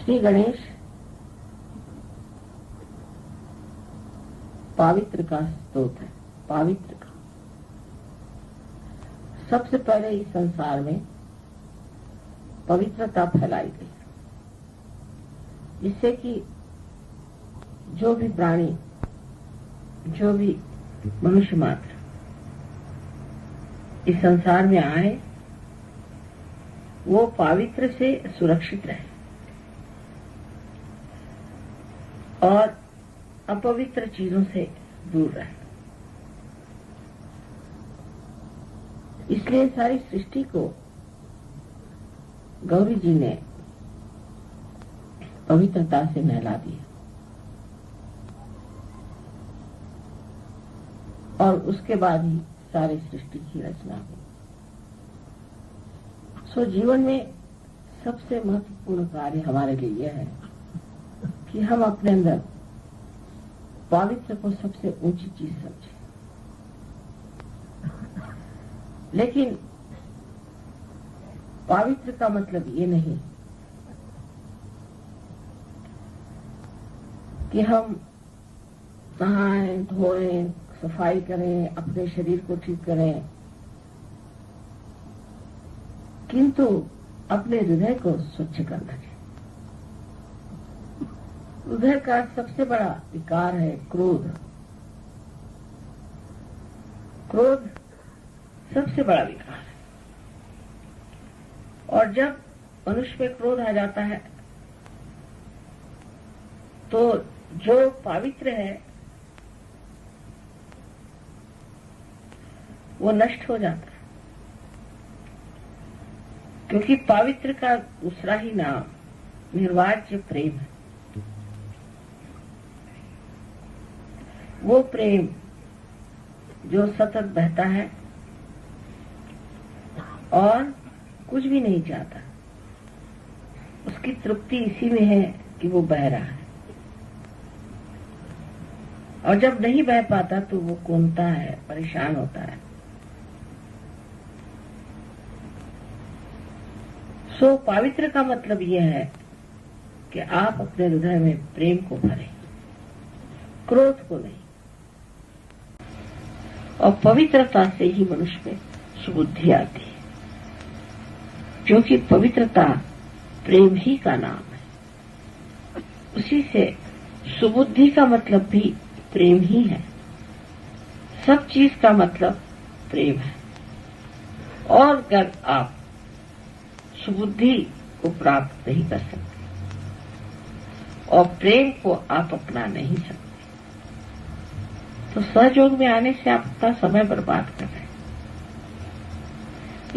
श्री गणेश पवित्र का स्रोत है, पवित्र का। सबसे पहले इस संसार में पवित्रता फैलाई गई, जिससे कि जो भी प्राणी, जो भी मनुष्य मात्र इस संसार में आए वो पवित्र से सुरक्षित रहे और अपवित्र चीजों से दूर रहे। इसलिए सारी सृष्टि को गौरी जी ने पवित्रता से नहला दिया और उसके बाद ही सारी सृष्टि की रचना हुई। सो जीवन में सबसे महत्वपूर्ण कार्य हमारे लिए यह है कि हम अपने अंदर पवित्र को सबसे ऊंची चीज समझें। लेकिन पवित्र का मतलब ये नहीं कि हम नहाएं, धोएं, सफाई करें, अपने शरीर को ठीक करें, किंतु अपने हृदय को स्वच्छ कर रखें। हृदय का सबसे बड़ा विकार है क्रोध। क्रोध सबसे बड़ा विकार है और जब मनुष्य में क्रोध आ जाता है तो जो पवित्र है वो नष्ट हो जाता है, क्योंकि पवित्र का दूसरा ही नाम निर्वाज्य प्रेम है। वो प्रेम जो सतत बहता है और कुछ भी नहीं चाहता, उसकी तृप्ति इसी में है कि वो बह रहा है, और जब नहीं बह पाता तो वो कूदता है, परेशान होता है। सो पवित्र का मतलब यह है कि आप अपने हृदय में प्रेम को भरें, क्रोध को नहीं। और पवित्रता से ही मनुष्य में सुबुद्धि आती है, क्योंकि पवित्रता प्रेम ही का नाम है। उसी से सुबुद्धि का मतलब भी प्रेम ही है। सब चीज का मतलब प्रेम है। और अगर आप सुबुद्धि को प्राप्त नहीं कर सकते और प्रेम को आप अपना नहीं सकते, तो सहयोग में आने से आप अपना समय बर्बाद कर रहे हैं।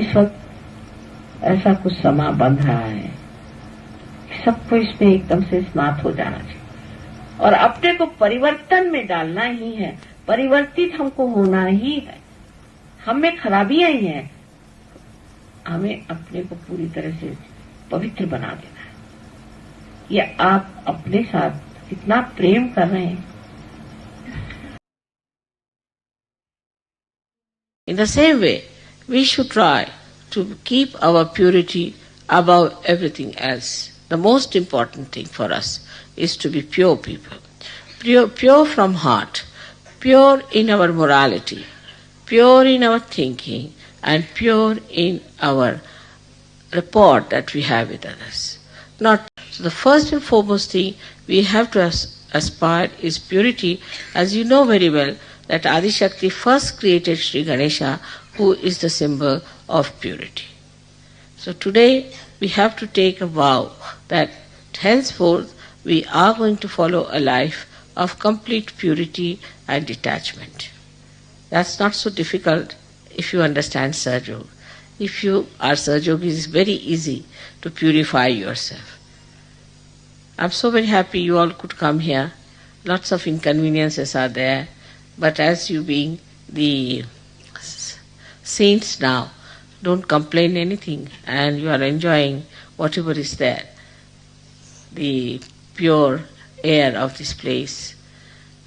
इस वक्त ऐसा कुछ समा बन रहा है, सबको इसमें एकदम से स्नात हो जाना चाहिए और अपने को परिवर्तन में डालना ही है। परिवर्तित हमको होना ही है। हम में खराबियां ही हैं, हमें अपने को पूरी तरह से पवित्र बना देना है। ये आप अपने साथ कितना प्रेम कर रहे हैं। In the same way, we should try to keep our purity above everything else. The most important thing for us is to be pure people. Pure from heart, pure in our morality, pure in our thinking, and pure in our rapport that we have with others. So the first and foremost thing we have to aspire is purity. As you know very well, that Adi Shakti first created Shri Ganesha, who is the symbol of purity. So today we have to take a vow that henceforth we are going to follow a life of complete purity and detachment. That's not so difficult if you understand Sahaja. If you are Sahaja, it is very easy to purify yourself. I'm so very happy you all could come here. Lots of inconveniences are there, but as you being the saints now, don't complain anything and you are enjoying whatever is there. The pure air of this place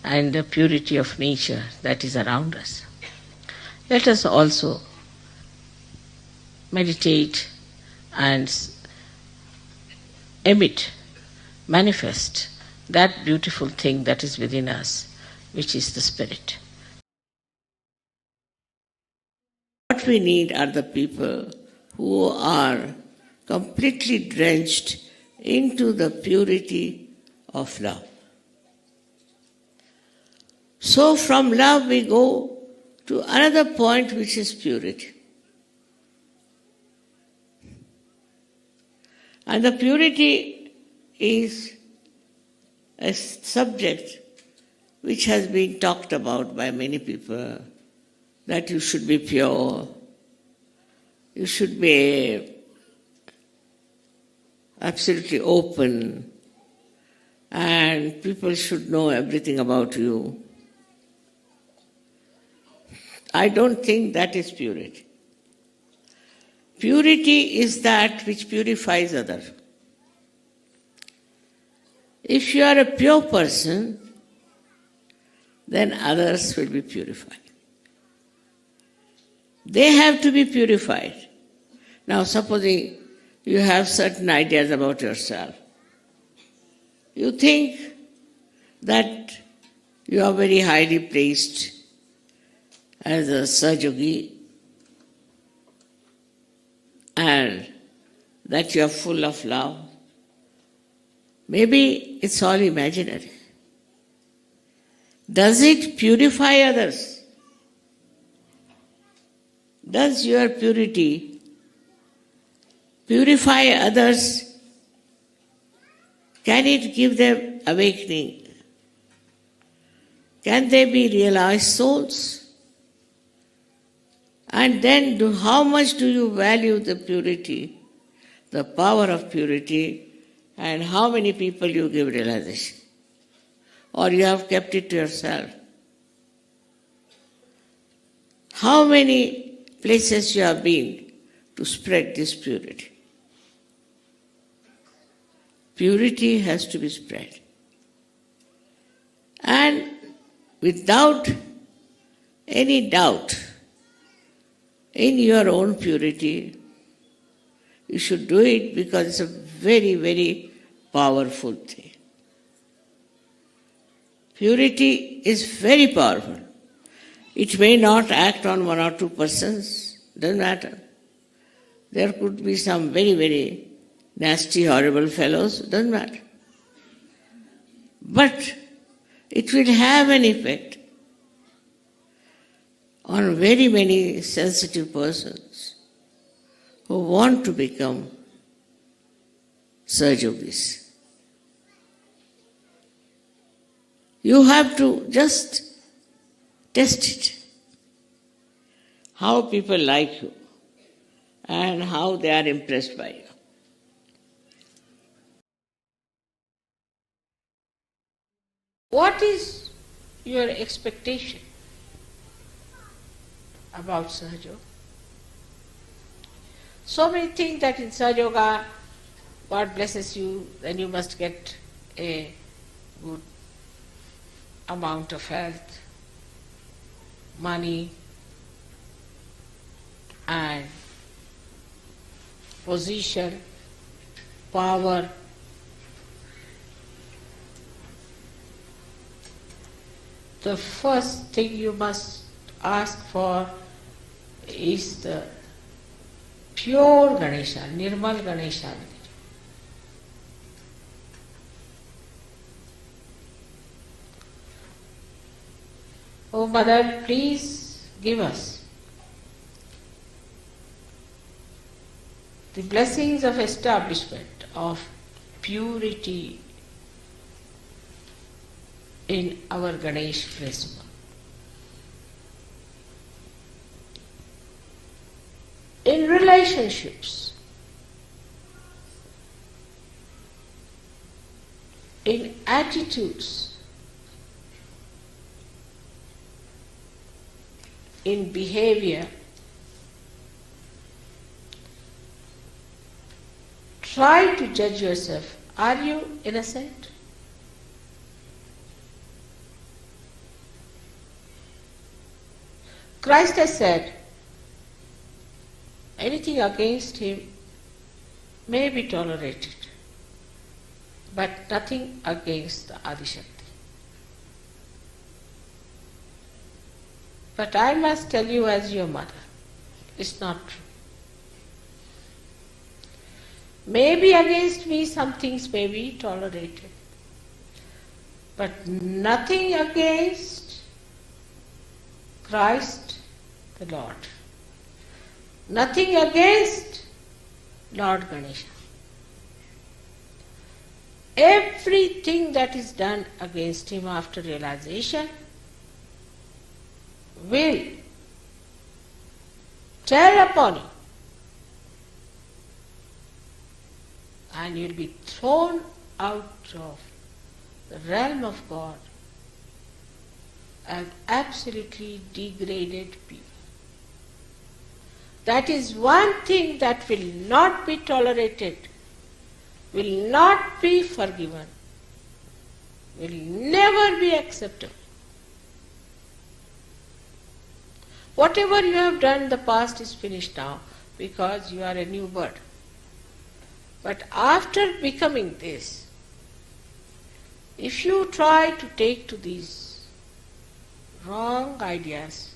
and the purity of nature that is around us. Let us also meditate and emit manifest that beautiful thing that is within us, which is the Spirit. What we need are the people who are completely drenched into the purity of love. So from love we go to another point, which is purity. And the purity is a subject which has been talked about by many people, that you should be pure, you should be absolutely open, and people should know everything about you. I don't think that is purity. Purity is that which purifies others. If you are a pure person, then others will be purified. They have to be purified. Now, supposing you have certain ideas about yourself, you think that you are very highly placed as a Sahajogi and that you are full of love. Maybe it's all imaginary. Does it purify others? Does your purity purify others? Can it give them awakening? Can they be realized souls? And then how much do you value the purity, the power of purity, and how many people you give realization? Or you have kept it to yourself? How many places you have been to spread this purity? Purity has to be spread. And without any doubt in your own purity, you should do it because it's a very, very powerful thing. Purity is very powerful. It may not act on one or two persons, doesn't matter. There could be some very, very nasty, horrible fellows, doesn't matter. But it will have an effect on very many sensitive persons who want to become Sahajogis. You have to just test it. How people like you and how they are impressed by you. What is your expectation about Sahaja? So many think that in Sahaja, God blesses you, then you must get a good amount of health, money, and position, power. The first thing you must ask for is the pure Ganesha, Nirmal Ganesha. Oh Mother, please give us the blessings of establishment of purity in our Ganesh Prisma. In relationships, in attitudes, in behavior, try to judge yourself. Are you innocent? Christ has said, anything against him may be tolerated. but nothing against the Adishakti. But I must tell you as your mother, it's not true. Maybe against me some things may be tolerated, but nothing against Christ the Lord. Nothing against Lord Ganesha. Everything that is done against him after realization will tear upon you, and you will be thrown out of the realm of God as absolutely degraded people. That is one thing that will not be tolerated, will not be forgiven, will never be acceptable. Whatever you have done in the past is finished now because you are a new bird. But after becoming this, if you try to take to these wrong ideas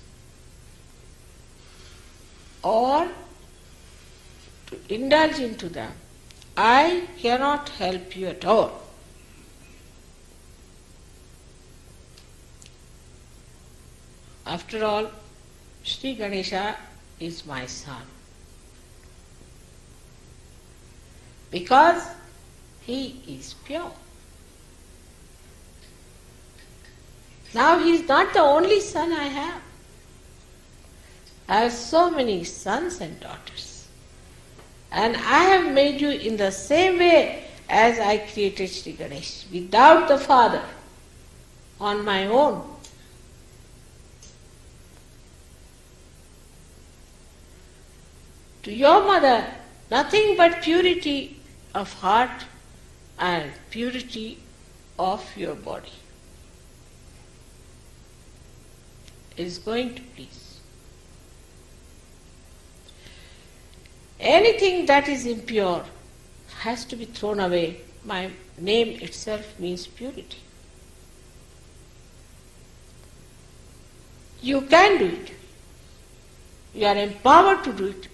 or to indulge into them, I cannot help you at all. After all, Shri Ganesha is my son, because he is pure. Now he is not the only son I have. I have so many sons and daughters, and I have made you in the same way as I created Shri Ganesh, without the father, on my own. To your mother, nothing but purity of heart and purity of your body is going to please. Anything that is impure has to be thrown away. My name itself means purity. You can do it. You are empowered to do it,